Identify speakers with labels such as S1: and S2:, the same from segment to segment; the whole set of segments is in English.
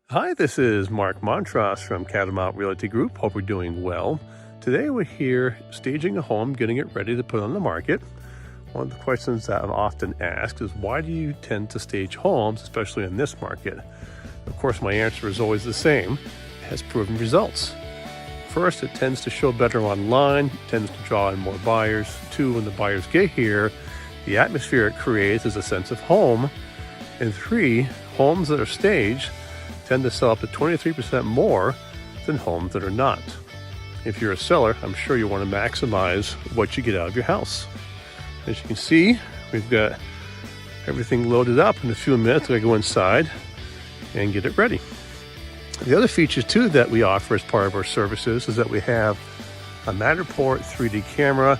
S1: Hi, this is Mark Montross from Catamount Realty Group. Hope we're doing well. Today we're here staging a home, getting it ready to put on the market. One of the questions that I'm often asked is, why do you tend to stage homes, especially in this market? Of course, my answer is always the same. It has proven results. First, it tends to show better online, tends to draw in more buyers. Two, when the buyers get here, the atmosphere it creates is a sense of home. And three, homes that are staged tend to sell up to 23% more than homes that are not. If you're a seller, I'm sure you want to maximize what you get out of your house. As you can see, we've got everything loaded up. In a few minutes, we're going to go inside and get it ready. The other features too that we offer as part of our services is that we have a Matterport 3D camera,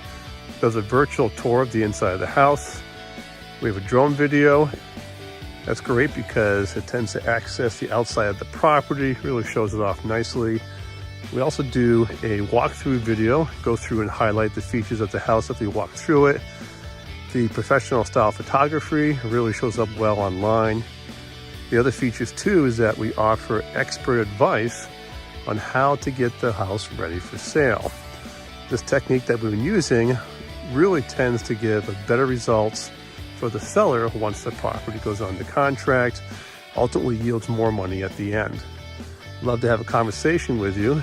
S1: does a virtual tour of the inside of the house. We have a drone video. That's great because it tends to access the outside of the property, really shows it off nicely. We also do a walkthrough video, go through and highlight the features of the house as we walk through it. The professional style photography really shows up well online. The other features too is that we offer expert advice on how to get the house ready for sale. This technique that we've been using really tends to give better results for the seller once the property goes under contract, ultimately yields more money at the end. Love to have a conversation with you,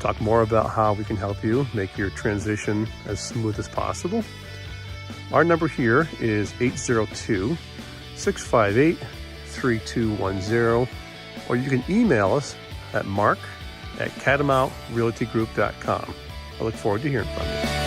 S1: talk more about how we can help you make your transition as smooth as possible. Our number here is 802-658-3210, or you can email us at mark@catamountrealtygroup.com. I look forward to hearing from you.